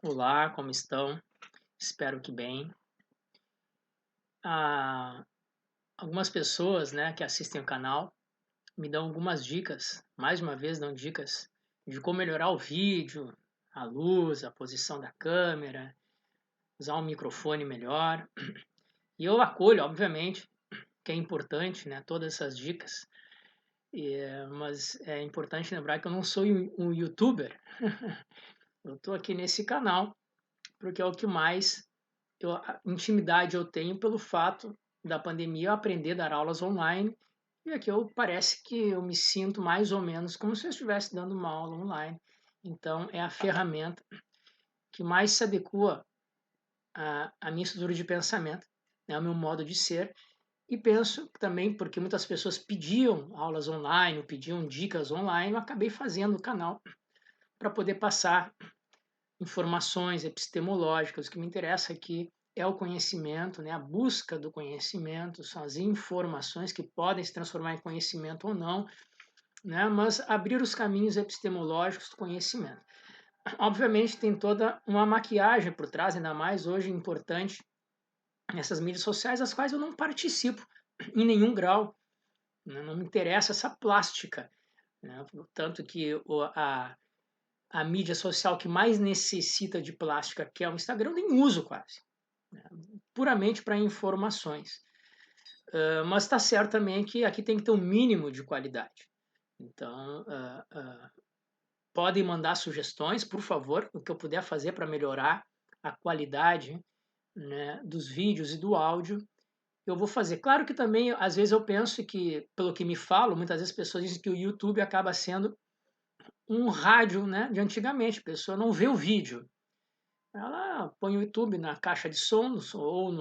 Olá, como estão? Espero que bem. Ah, algumas pessoas, né, que assistem o canal me dão algumas dicas, mais de uma vez dão dicas de como melhorar o vídeo, a luz, a posição da câmera, usar um microfone melhor. E eu acolho, obviamente, que é importante, né, todas essas dicas. Mas é importante lembrar que eu não sou um youtuber. Eu estou aqui nesse canal porque é o que mais intimidade eu tenho pelo fato da pandemia eu aprender a dar aulas online e aqui parece que eu me sinto mais ou menos como se eu estivesse dando uma aula online. Então é a ferramenta que mais se adequa à minha estrutura de pensamento, né, ao meu modo de ser. E penso também porque muitas pessoas pediam aulas online, pediam dicas online, eu acabei fazendo o canal para poder passar informações epistemológicas. O que me interessa aqui é o conhecimento, né? A busca do conhecimento, são as informações que podem se transformar em conhecimento ou não, né? Mas abrir os caminhos epistemológicos do conhecimento. Obviamente tem toda uma maquiagem por trás, ainda mais hoje importante nessas mídias sociais, as quais eu não participo em nenhum grau, né? Não me interessa essa plástica, né? Tanto que a mídia social que mais necessita de plástica, que é o Instagram, eu nem uso quase, né? Puramente para informações. Mas está certo também que aqui tem que ter um mínimo de qualidade. Então, podem mandar sugestões, por favor, o que eu puder fazer para melhorar a qualidade, né, dos vídeos e do áudio, eu vou fazer. Claro que também, às vezes eu penso que, pelo que me falam, muitas vezes as pessoas dizem que o YouTube acaba sendo um rádio, né, de antigamente, a pessoa não vê o vídeo. Ela põe o YouTube na caixa de som ou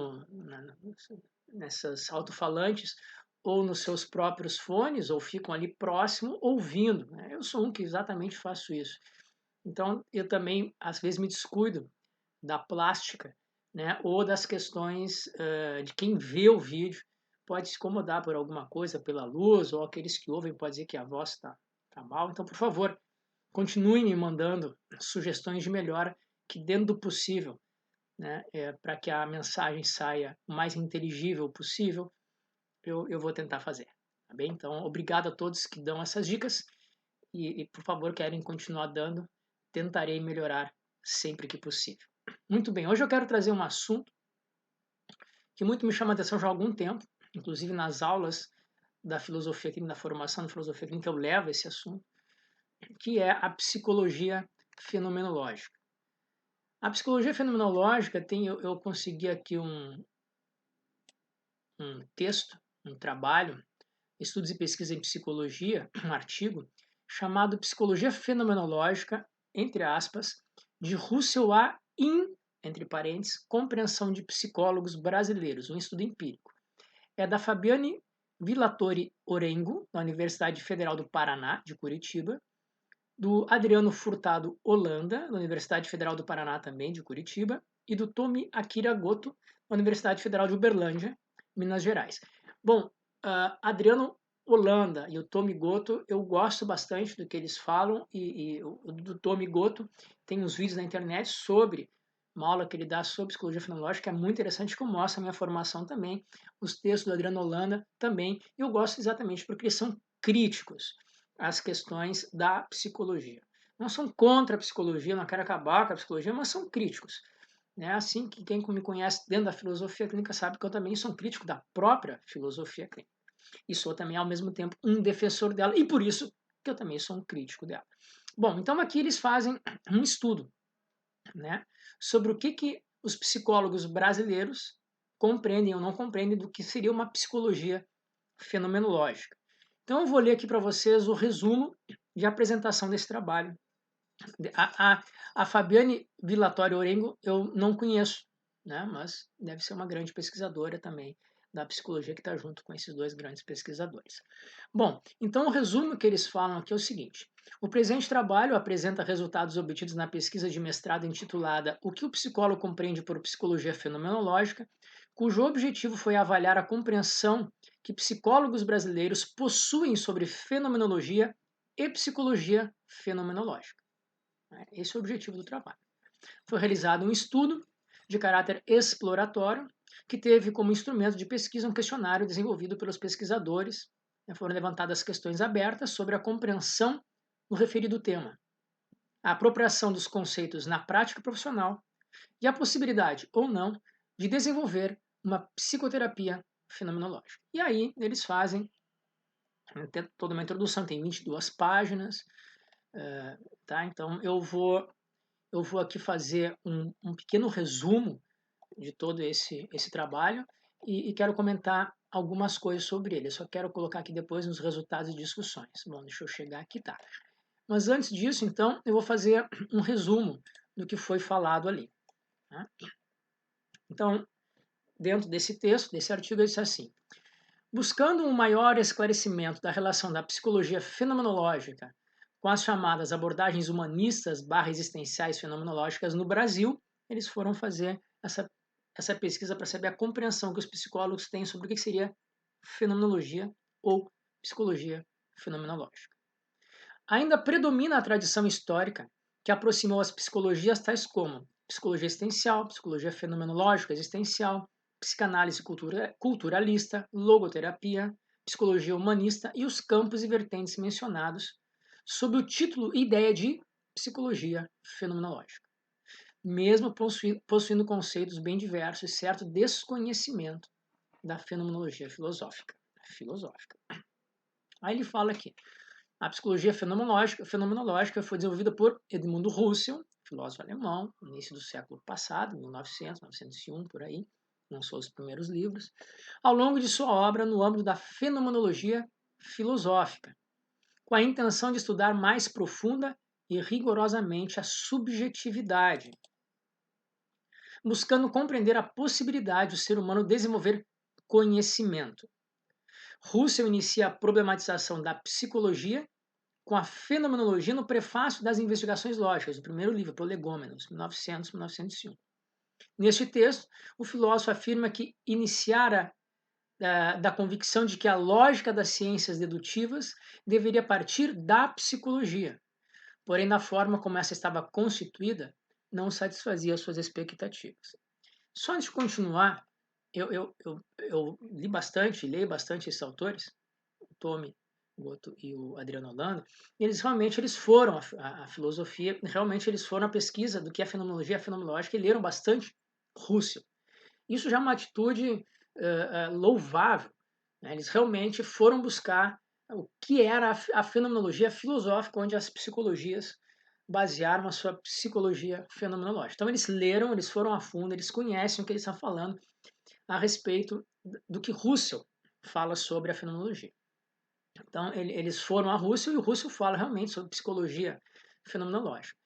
nessas alto-falantes ou nos seus próprios fones ou ficam ali próximo ouvindo, né? Eu sou um que exatamente faço isso. Então eu também às vezes me descuido da plástica, né? Ou das questões de quem vê o vídeo pode se incomodar por alguma coisa, pela luz, ou aqueles que ouvem pode dizer que a voz tá mal. Então, por favor, continuem me mandando sugestões de melhora que, dentro do possível, né, para que a mensagem saia o mais inteligível possível, eu vou tentar fazer. Tá bem? Então, obrigado a todos que dão essas dicas por favor, querem continuar dando, tentarei melhorar sempre que possível. Muito bem, hoje eu quero trazer um assunto que muito me chama a atenção já há algum tempo, inclusive nas aulas da filosofia clínica, da formação de filosofia clínica, eu levo esse assunto, que é a psicologia fenomenológica. A psicologia fenomenológica tem, eu consegui aqui um texto, um trabalho, estudos e pesquisa em psicologia, um artigo, chamado Psicologia Fenomenológica, entre aspas, de Russell A. In, entre parênteses, Compreensão de Psicólogos Brasileiros, um estudo empírico. É da Fabiane Villatori Orengo, da Universidade Federal do Paraná, de Curitiba, do Adriano Furtado Holanda, da Universidade Federal do Paraná também, de Curitiba, e do Tomi Akira Goto, da Universidade Federal de Uberlândia, Minas Gerais. Bom, Adriano Holanda e o Tomi Goto, eu gosto bastante do que eles falam, e do Tomi Goto tem uns vídeos na internet sobre uma aula que ele dá sobre psicologia fenomenológica, que é muito interessante, que mostra a minha formação também, os textos do Adriano Holanda também, e eu gosto exatamente porque eles são críticos as questões da psicologia. Não são contra a psicologia, não quero acabar com a psicologia, mas são críticos. É assim que quem me conhece dentro da filosofia clínica sabe que eu também sou um crítico da própria filosofia clínica. E sou também, ao mesmo tempo, um defensor dela, e por isso que eu também sou um crítico dela. Bom, então aqui eles fazem um estudo, né, sobre o que os psicólogos brasileiros compreendem ou não compreendem do que seria uma psicologia fenomenológica. Então eu vou ler aqui para vocês o resumo de apresentação desse trabalho. A Fabiane Villatori Orengo eu não conheço, né, mas deve ser uma grande pesquisadora também da psicologia que está junto com esses dois grandes pesquisadores. Bom, então o resumo que eles falam aqui é o seguinte: o presente trabalho apresenta resultados obtidos na pesquisa de mestrado intitulada O que o psicólogo compreende por psicologia fenomenológica, cujo objetivo foi avaliar a compreensão que psicólogos brasileiros possuem sobre fenomenologia e psicologia fenomenológica. Esse é o objetivo do trabalho. foi realizado um estudo de caráter exploratório que teve como instrumento de pesquisa um questionário desenvolvido pelos pesquisadores. Foram levantadas questões abertas sobre a compreensão no referido tema, a apropriação dos conceitos na prática profissional e a possibilidade ou não de desenvolver uma psicoterapia fenomenológica. E aí eles fazem toda uma introdução, tem 22 páginas, tá? Então eu vou aqui fazer um pequeno resumo de todo esse trabalho e quero comentar algumas coisas sobre ele. Eu só quero colocar aqui depois nos resultados e discussões. Bom, deixa eu chegar aqui, tá? Mas antes disso, então, eu vou fazer um resumo do que foi falado ali. Tá? Então, dentro desse texto, desse artigo, ele diz assim: buscando um maior esclarecimento da relação da psicologia fenomenológica com as chamadas abordagens humanistas / existenciais fenomenológicas no Brasil, eles foram fazer essa pesquisa para saber a compreensão que os psicólogos têm sobre o que seria fenomenologia ou psicologia fenomenológica. Ainda predomina a tradição histórica que aproximou as psicologias tais como psicologia existencial, psicologia fenomenológica existencial, psicanálise culturalista, logoterapia, psicologia humanista e os campos e vertentes mencionados sob o título e ideia de psicologia fenomenológica. Mesmo possuindo conceitos bem diversos e certo desconhecimento da fenomenologia filosófica. Aí ele fala aqui, a psicologia fenomenológica foi desenvolvida por Edmundo Husserl, filósofo alemão, no início do século passado, 1900, 1901, por aí, lançou os primeiros livros, ao longo de sua obra no âmbito da fenomenologia filosófica, com a intenção de estudar mais profunda e rigorosamente a subjetividade, buscando compreender a possibilidade do ser humano desenvolver conhecimento. Husserl inicia a problematização da psicologia com a fenomenologia no prefácio das Investigações Lógicas, o primeiro livro, Prolegômenos, 1900-1901. Neste texto, o filósofo afirma que iniciara da convicção de que a lógica das ciências dedutivas deveria partir da psicologia, porém, da forma como essa estava constituída, não satisfazia as suas expectativas. Só antes de continuar, eu leio bastante esses autores, o Tome Goto e o Adriano Holanda, eles realmente foram a filosofia, realmente eles foram a pesquisa do que é fenomenologia fenomenológica e leram bastante Husserl. Isso já é uma atitude louvável. Né? Eles realmente foram buscar o que era a fenomenologia filosófica, onde as psicologias basearam a sua psicologia fenomenológica. Então eles leram, eles foram a fundo, eles conhecem o que eles estão falando a respeito do que Husserl fala sobre a fenomenologia. Então, eles foram a Husserl e o Husserl fala realmente sobre psicologia fenomenológica.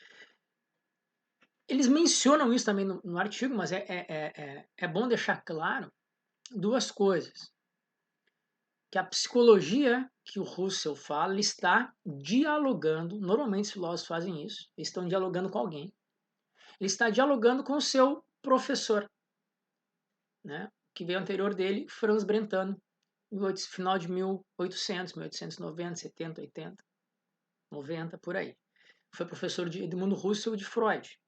Eles mencionam isso também no artigo, mas é bom deixar claro duas coisas. Que a psicologia que o Husserl fala, ele está dialogando, normalmente os filósofos fazem isso, eles estão dialogando com alguém. Ele está dialogando com o seu professor, né, que veio anterior dele, Franz Brentano, no final de 1800, 1890, 70, 80, 90, por aí. Foi professor de Edmundo Husserl e de Freud.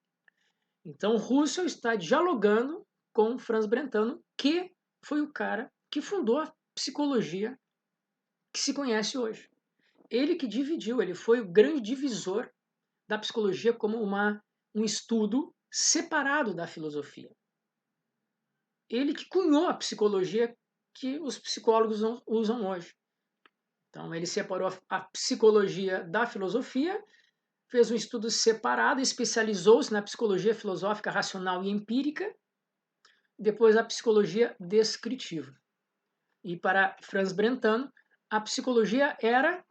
Então, Husserl está dialogando com Franz Brentano, que foi o cara que fundou a psicologia que se conhece hoje. Ele que dividiu, ele foi o grande divisor da psicologia como um estudo separado da filosofia. Ele que cunhou a psicologia que os psicólogos usam hoje. Então, ele separou a psicologia da filosofia, fez um estudo separado, especializou-se na psicologia filosófica racional e empírica, depois a psicologia descritiva. E para Franz Brentano, a psicologia era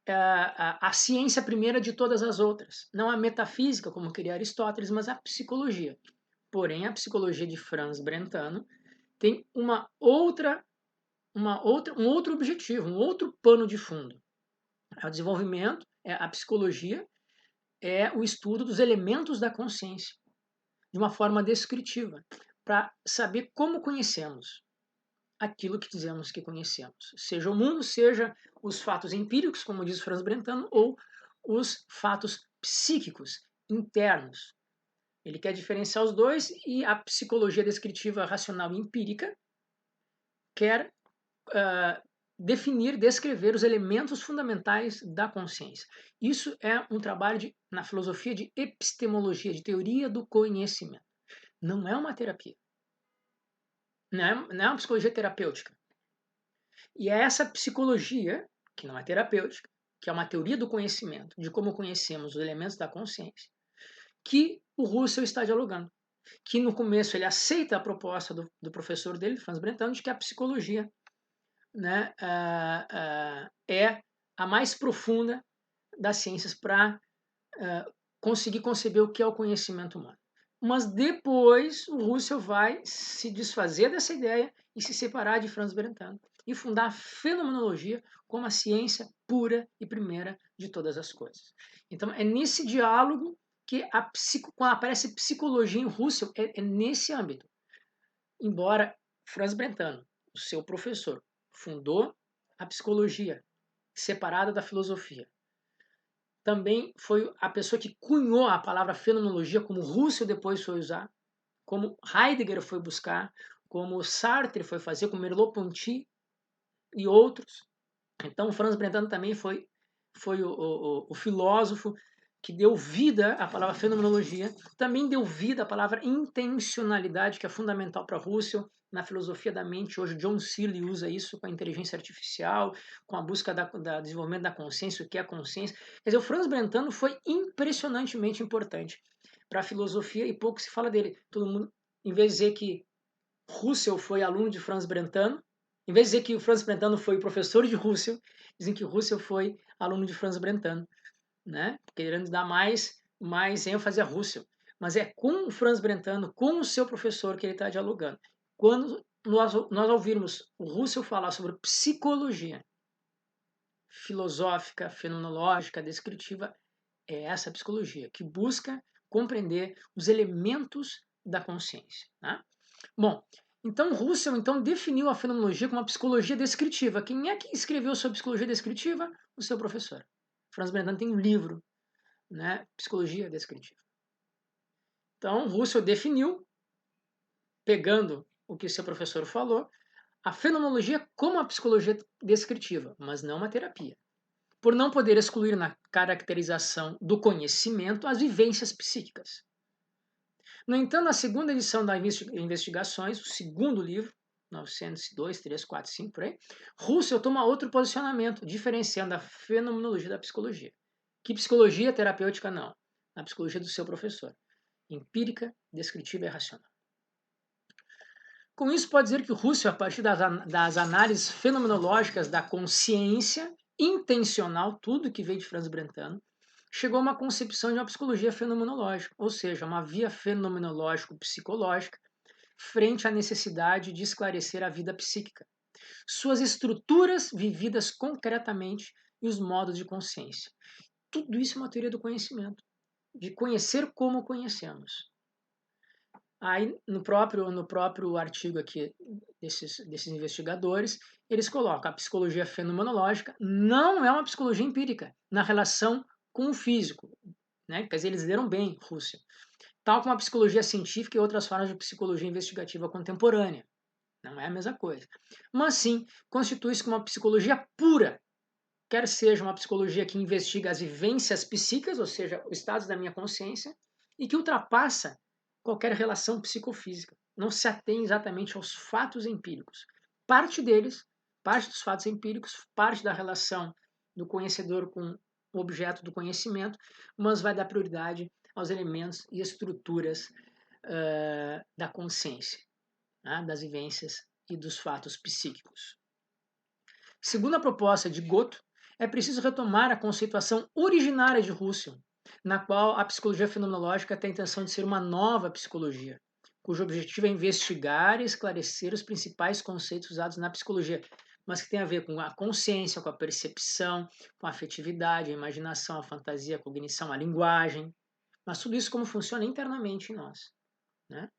a ciência primeira de todas as outras. Não a metafísica, como queria Aristóteles, mas a psicologia. Porém, a psicologia de Franz Brentano tem um outro objetivo, um outro pano de fundo. O desenvolvimento, a psicologia é o estudo dos elementos da consciência, de uma forma descritiva, para saber como conhecemos aquilo que dizemos que conhecemos. Seja o mundo, seja os fatos empíricos, como diz Franz Brentano, ou os fatos psíquicos, internos, Ele quer diferenciar os dois e a psicologia descritiva racional e empírica quer definir, descrever os elementos fundamentais da consciência. Isso é um trabalho na filosofia de epistemologia, de teoria do conhecimento. Não é uma terapia. Não é uma psicologia terapêutica. E é essa psicologia, que não é terapêutica, que é uma teoria do conhecimento, de como conhecemos os elementos da consciência, que o Russell está dialogando. Que no começo ele aceita a proposta do professor dele, Franz Brentano, de que a psicologia, né, é a mais profunda das ciências para conseguir conceber o que é o conhecimento humano. Mas depois o Russell vai se desfazer dessa ideia e se separar de Franz Brentano e fundar a fenomenologia como a ciência pura e primeira de todas as coisas. Então é nesse diálogo que quando aparece psicologia em Russell, é nesse âmbito. Embora Franz Brentano, o seu professor, fundou a psicologia separada da filosofia, também foi a pessoa que cunhou a palavra fenomenologia, como Russell depois foi usar, como Heidegger foi buscar, como Sartre foi fazer, como Merleau-Ponty e outros. Então, Franz Brentano também foi o filósofo que deu vida à palavra fenomenologia, também deu vida à palavra intencionalidade, que é fundamental para Russell. Na filosofia da mente, hoje John Searle usa isso com a inteligência artificial, com a busca da desenvolvimento da consciência, o que é a consciência. Quer dizer, o Franz Brentano foi impressionantemente importante para a filosofia e pouco se fala dele. Todo mundo, em vez de dizer que Russell foi aluno de Franz Brentano, em vez de dizer que o Franz Brentano foi o professor de Russell, dizem que Russell foi aluno de Franz Brentano, né? Querendo dar mais ênfase a Russell. Mas é com o Franz Brentano, com o seu professor, que ele está dialogando. Quando nós ouvirmos o Russell falar sobre psicologia filosófica, fenomenológica, descritiva, é essa psicologia que busca compreender os elementos da consciência. Né? Bom, então Russell definiu a fenomenologia como uma psicologia descritiva. Quem é que escreveu sobre psicologia descritiva? O seu professor. Franz Brentano tem um livro, né, Psicologia Descritiva. Então Russell definiu, pegando o que seu professor falou, a fenomenologia como a psicologia descritiva, mas não uma terapia. Por não poder excluir na caracterização do conhecimento as vivências psíquicas. No entanto, na segunda edição da Investigações, o segundo livro, 902, 3, 4, 5, por aí, Russell toma outro posicionamento, diferenciando a fenomenologia da psicologia. Que psicologia terapêutica não? A psicologia do seu professor. Empírica, descritiva e racional. Com isso, pode dizer que Russell, a partir das análises fenomenológicas da consciência intencional, tudo que veio de Franz Brentano, chegou a uma concepção de uma psicologia fenomenológica, ou seja, uma via fenomenológico-psicológica frente à necessidade de esclarecer a vida psíquica, suas estruturas vividas concretamente e os modos de consciência. Tudo isso é uma teoria do conhecimento, de conhecer como conhecemos. Aí, no próprio artigo aqui desses investigadores, eles colocam a psicologia fenomenológica não é uma psicologia empírica na relação com o físico. Né? Quer dizer, eles leram bem Russell. Tal como a psicologia científica e outras formas de psicologia investigativa contemporânea. Não é a mesma coisa. Mas sim, constitui-se como uma psicologia pura, quer seja uma psicologia que investiga as vivências psíquicas, ou seja, os estados da minha consciência, e que ultrapassa qualquer relação psicofísica. Não se atém exatamente aos fatos empíricos. Parte deles, parte dos fatos empíricos, parte da relação do conhecedor com o objeto do conhecimento, mas vai dar prioridade aos elementos e estruturas da consciência, né, das vivências e dos fatos psíquicos. Segundo a proposta de Goto, é preciso retomar a conceituação originária de Russell, na qual a psicologia fenomenológica tem a intenção de ser uma nova psicologia, cujo objetivo é investigar e esclarecer os principais conceitos usados na psicologia, mas que tem a ver com a consciência, com a percepção, com a afetividade, a imaginação, a fantasia, a cognição, a linguagem, mas tudo isso como funciona internamente em nós. Né?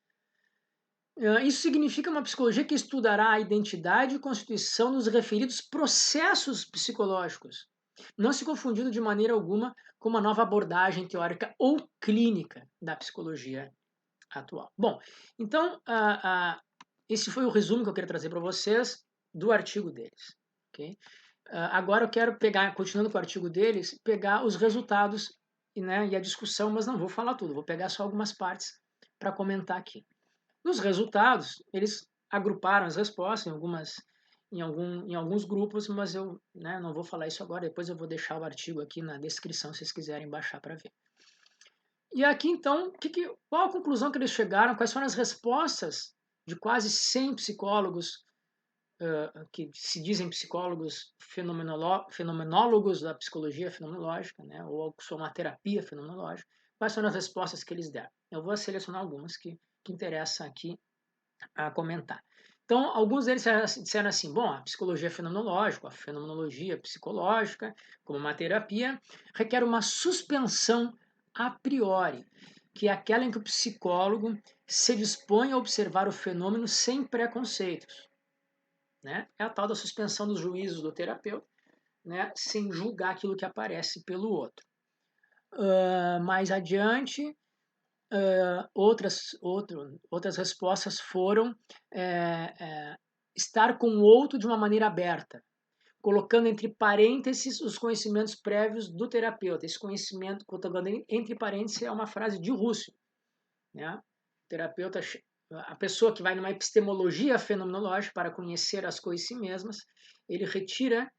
Isso significa uma psicologia que estudará a identidade e constituição dos referidos processos psicológicos, não se confundindo de maneira alguma com uma nova abordagem teórica ou clínica da psicologia atual. Bom, então esse foi o resumo que eu queria trazer para vocês do artigo deles. Okay? Agora eu quero pegar, continuando com o artigo deles, pegar os resultados né, e a discussão, mas não vou falar tudo, vou pegar só algumas partes para comentar aqui. Nos resultados, eles agruparam as respostas em alguns grupos, mas eu né, não vou falar isso agora, depois eu vou deixar o artigo aqui na descrição se vocês quiserem baixar para ver. E aqui então, qual a conclusão que eles chegaram? Quais foram as respostas de quase 100 psicólogos que se dizem psicólogos fenomenólogos da psicologia fenomenológica, né, ou são uma terapia fenomenológica? Quais foram as respostas que eles deram? Eu vou selecionar algumas que interessam aqui a comentar. Então, alguns deles disseram assim: bom, a psicologia fenomenológica, a fenomenologia psicológica, como uma terapia, requer uma suspensão a priori, que é aquela em que o psicólogo se dispõe a observar o fenômeno sem preconceitos. Né? É a tal da suspensão dos juízos do terapeuta, né? Sem julgar aquilo que aparece pelo outro. Mais adiante, outras respostas foram estar com o outro de uma maneira aberta, colocando entre parênteses os conhecimentos prévios do terapeuta. Esse conhecimento, colocando entre parênteses, é uma frase de Russell. Né? O terapeuta, a pessoa que vai numa epistemologia fenomenológica para conhecer as coisas em si mesmas, ele retira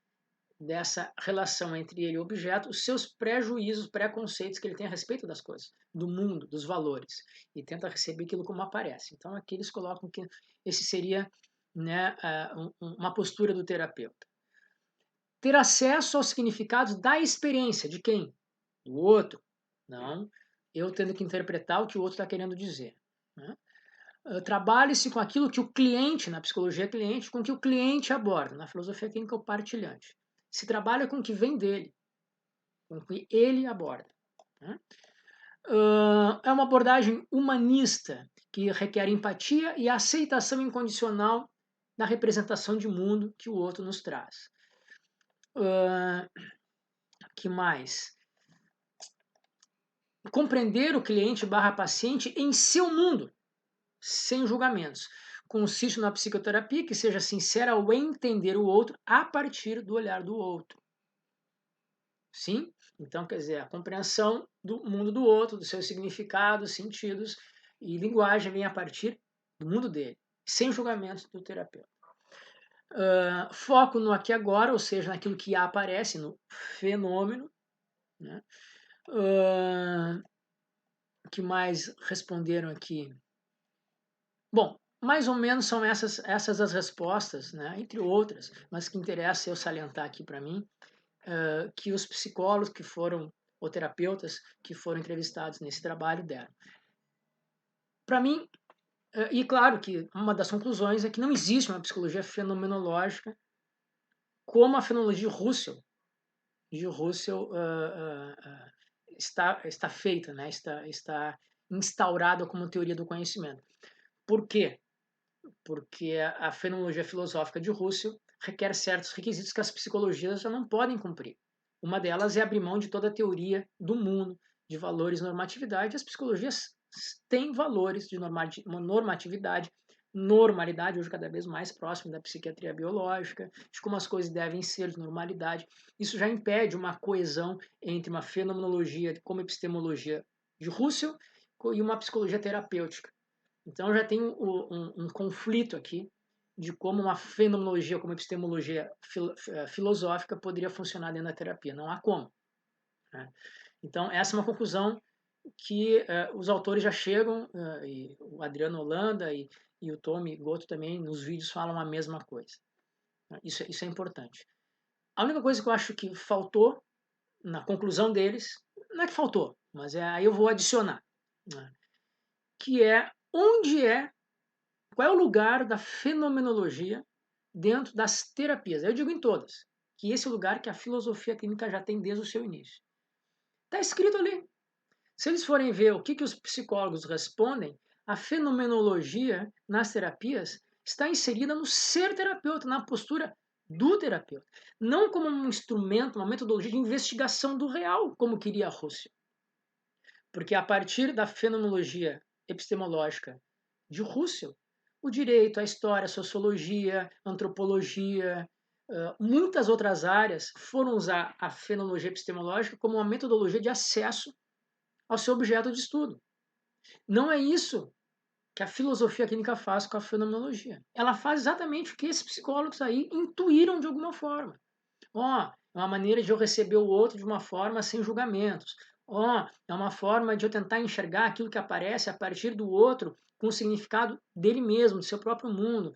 dessa relação entre ele e o objeto os seus prejuízos, preconceitos que ele tem a respeito das coisas, do mundo, dos valores, e tenta receber aquilo como aparece. Então aqui eles colocam que esse seria né, uma postura do terapeuta. Ter acesso aos significados da experiência, de quem? Do outro. Não, eu tendo que interpretar o que o outro está querendo dizer. Né? Trabalhe-se com aquilo que o cliente, na psicologia cliente, com que o cliente aborda, na filosofia clínica o partilhante. Se trabalha com o que vem dele, com o que ele aborda. Né? É uma abordagem humanista que requer empatia e aceitação incondicional da representação de mundo que o outro nos traz. Que mais? Compreender o cliente / paciente em seu mundo, sem julgamentos. Consiste na psicoterapia que seja sincera ao entender o outro a partir do olhar do outro. Sim? Então, quer dizer, a compreensão do mundo do outro, dos seus significados, sentidos e linguagem vem a partir do mundo dele, sem julgamentos do terapeuta. Foco no aqui e agora, ou seja, naquilo que aparece, no fenômeno. Né? Que mais responderam aqui? Bom, mais ou menos são essas as respostas, né? Entre outras, mas que interessa eu salientar aqui para mim, que os psicólogos que foram, ou terapeutas que foram entrevistados nesse trabalho deram. Para mim, e claro que uma das conclusões é que não existe uma psicologia fenomenológica como a fenomenologia de Russell está feita, né? está instaurada como teoria do conhecimento. Por quê? Porque a fenomenologia filosófica de Russell requer certos requisitos que as psicologias já não podem cumprir. Uma delas é abrir mão de toda a teoria do mundo, de valores e normatividade. As psicologias têm valores de normatividade, normalidade, hoje cada vez mais próximo da psiquiatria biológica, de como as coisas devem ser, de normalidade. Isso já impede uma coesão entre uma fenomenologia como epistemologia de Russell e uma psicologia terapêutica. Então já tem um conflito aqui de como uma fenomenologia, como epistemologia filosófica poderia funcionar dentro da terapia. Não há como. Né? Então essa é uma conclusão que os autores já chegam, e o Adriano Holanda e o Tommy Goto também nos vídeos falam a mesma coisa. Isso é importante. A única coisa que eu acho que faltou na conclusão deles, não é que faltou, mas aí eu vou adicionar, né? Que é qual é o lugar da fenomenologia dentro das terapias? Eu digo em todas, que esse é o lugar que a filosofia clínica já tem desde o seu início. Está escrito ali. Se eles forem ver o que os psicólogos respondem, a fenomenologia nas terapias está inserida no ser terapeuta, na postura do terapeuta, não como um instrumento, uma metodologia de investigação do real, como queria Russell. Porque a partir da fenomenologia epistemológica de Russell, o direito, a história, a sociologia, a antropologia, muitas outras áreas foram usar a fenomenologia epistemológica como uma metodologia de acesso ao seu objeto de estudo. Não é isso que a filosofia clínica faz com a fenomenologia. Ela faz exatamente o que esses psicólogos aí intuíram de alguma forma. É uma maneira de eu receber o outro de uma forma sem julgamentos. É uma forma de eu tentar enxergar aquilo que aparece a partir do outro com o significado dele mesmo, do seu próprio mundo.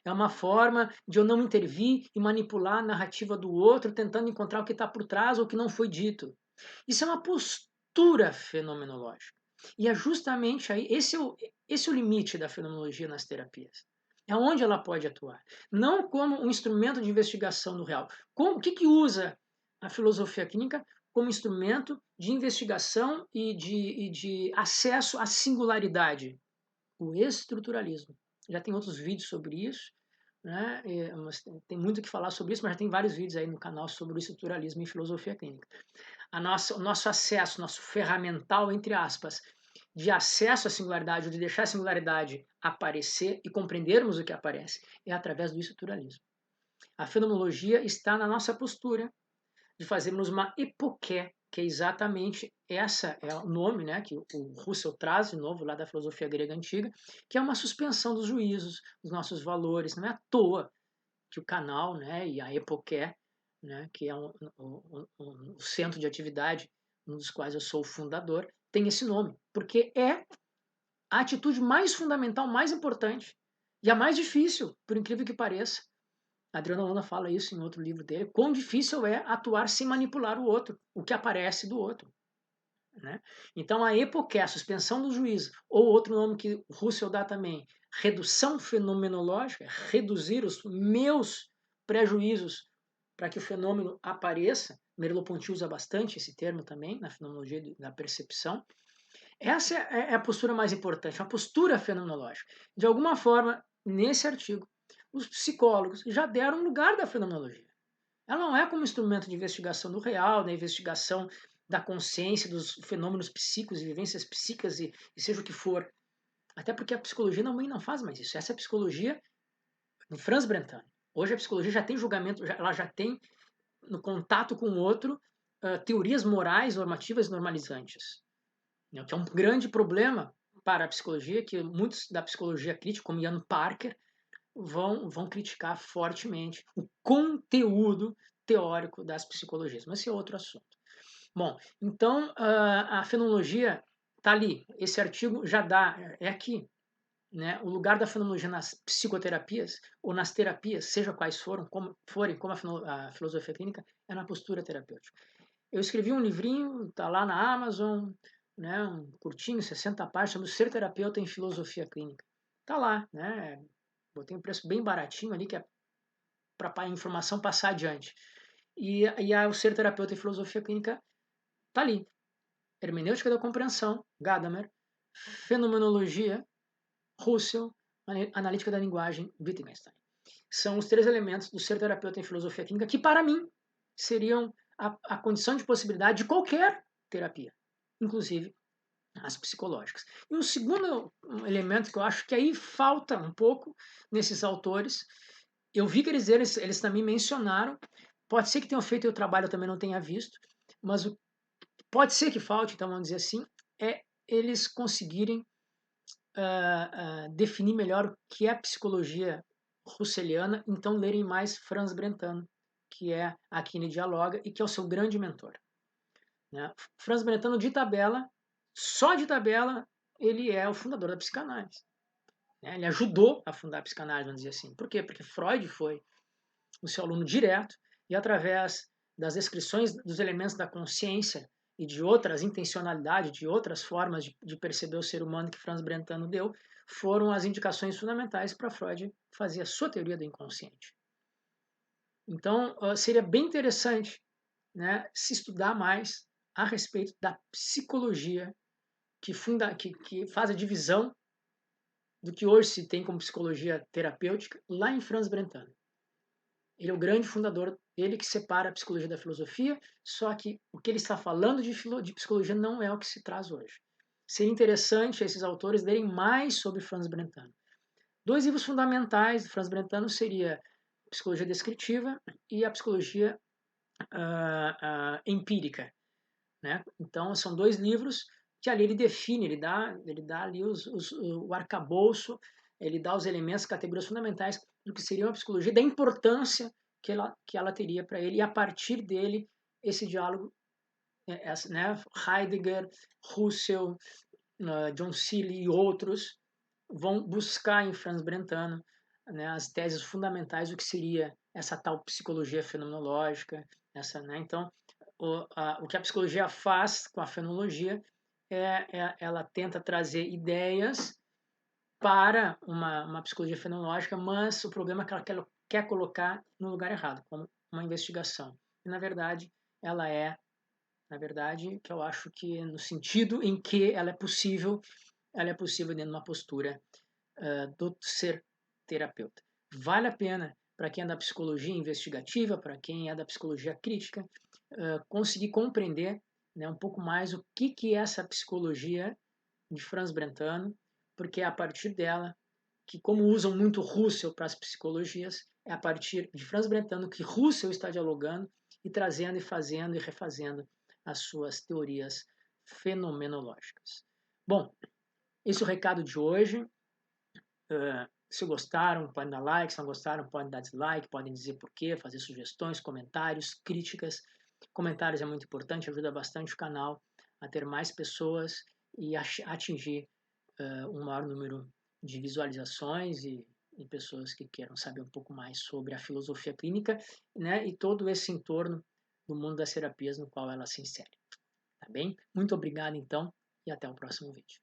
É uma forma de eu não intervir e manipular a narrativa do outro, tentando encontrar o que está por trás ou o que não foi dito. Isso é uma postura fenomenológica. E é justamente aí, esse é o limite da fenomenologia nas terapias. É onde ela pode atuar. Não como um instrumento de investigação do real. O que usa a filosofia clínica como instrumento de investigação e de acesso à singularidade? O estruturalismo. Já tem outros vídeos sobre isso, né? Tem muito o que falar sobre isso, mas já tem vários vídeos aí no canal sobre o estruturalismo e filosofia clínica. O nosso acesso, nosso ferramental, entre aspas, de acesso à singularidade, ou de deixar a singularidade aparecer e compreendermos o que aparece, é através do estruturalismo. A fenomenologia está na nossa postura de fazermos uma epoqué, que é exatamente essa é o nome, né, que o Russell traz de novo lá da filosofia grega antiga, que é uma suspensão dos juízos, dos nossos valores. Não é à toa que o canal, né, e a epoqué, né, que é um centro de atividade, um dos quais eu sou o fundador, tem esse nome, porque é a atitude mais fundamental, mais importante e a mais difícil, por incrível que pareça. Adriano Holanda fala isso em outro livro dele, quão difícil é atuar sem manipular o outro, o que aparece do outro. Né? Então, a epoqué, a suspensão do juízo, ou outro nome que Russell dá também, redução fenomenológica, reduzir os meus prejuízos para que o fenômeno apareça. Merleau-Ponty usa bastante esse termo também na fenomenologia da percepção. Essa é a postura mais importante, a postura fenomenológica. De alguma forma, nesse artigo, os psicólogos já deram lugar da fenomenologia. Ela não é como instrumento de investigação do real, da investigação da consciência, dos fenômenos psíquicos e vivências psíquicas e seja o que for. Até porque a psicologia não faz mais isso. Essa é a psicologia do Franz Brentano. Hoje a psicologia já tem julgamento, ela já tem no contato com o outro teorias morais, normativas e normalizantes. Que é um grande problema para a psicologia, que muitos da psicologia crítica, como Ian Parker, vão criticar fortemente o conteúdo teórico das psicologias. Mas esse é outro assunto. Bom, então a fenomenologia está ali. Esse artigo já dá, é aqui. Né, o lugar da fenomenologia nas psicoterapias ou nas terapias, seja quais forem, como a filosofia clínica, é na postura terapêutica. Eu escrevi um livrinho, está lá na Amazon, né, um curtinho, 60 páginas, chama Ser Terapeuta em Filosofia Clínica. Está lá, né? Botei um preço bem baratinho ali, que é para a informação passar adiante. E o Ser Terapeuta em Filosofia Clínica está ali. Hermenêutica da Compreensão, Gadamer, Fenomenologia, Russell, Analítica da Linguagem, Wittgenstein. São os 3 elementos do Ser Terapeuta em Filosofia Clínica que, para mim, seriam a condição de possibilidade de qualquer terapia, inclusive as psicológicas. E um segundo elemento que eu acho que aí falta um pouco nesses autores, eu vi que eles também mencionaram, pode ser que tenham feito o trabalho, eu também não tenha visto, mas pode ser que falte, então vamos dizer assim, é eles conseguirem definir melhor o que é psicologia russeliana, então lerem mais Franz Brentano, que é a quem ele dialoga e que é o seu grande mentor. Né? Franz Brentano, de tabela, só de tabela, ele é o fundador da psicanálise. Né? Ele ajudou a fundar a psicanálise, vamos dizer assim. Por quê? Porque Freud foi o seu aluno direto e através das descrições dos elementos da consciência e de outras intencionalidades, de outras formas de perceber o ser humano que Franz Brentano deu, foram as indicações fundamentais para Freud fazer a sua teoria do inconsciente. Então, seria bem interessante, né, se estudar mais a respeito da psicologia que faz a divisão do que hoje se tem como psicologia terapêutica lá em Franz Brentano. Ele é o grande fundador, ele que separa a psicologia da filosofia, só que o que ele está falando de psicologia não é o que se traz hoje. Seria interessante esses autores lerem mais sobre Franz Brentano. 2 livros fundamentais de Franz Brentano seria Psicologia Descritiva e a Psicologia Empírica. Né? Então, são 2 livros que ali ele define, ele dá ali o arcabouço, ele dá os elementos, categorias fundamentais do que seria uma psicologia, da importância que ela teria para ele, e a partir dele, esse diálogo, né? Heidegger, Russell, John Seeley e outros vão buscar em Franz Brentano, né, as teses fundamentais do que seria essa tal psicologia fenomenológica. Né? Então, o que a psicologia faz com a fenomenologia ela tenta trazer ideias para uma psicologia fenomenológica, mas o problema é que ela quer colocar no lugar errado, como uma investigação. E, na verdade, ela é, que eu acho que no sentido em que ela é possível dentro de uma postura do ser terapeuta. Vale a pena para quem é da psicologia investigativa, para quem é da psicologia crítica, conseguir compreender, né, um pouco mais o que é essa psicologia de Franz Brentano, porque é a partir dela que, como usam muito Russell para as psicologias, é a partir de Franz Brentano que Russell está dialogando e trazendo e fazendo e refazendo as suas teorias fenomenológicas. Bom, esse é o recado de hoje. Se gostaram, podem dar like, se não gostaram, podem dar dislike, podem dizer porquê, fazer sugestões, comentários, críticas. Comentários é muito importante, ajuda bastante o canal a ter mais pessoas e atingir um maior número de visualizações e pessoas que queiram saber um pouco mais sobre a filosofia clínica, né, e todo esse entorno do mundo das terapias no qual ela se insere. Tá bem? Muito obrigado, então, e até o próximo vídeo.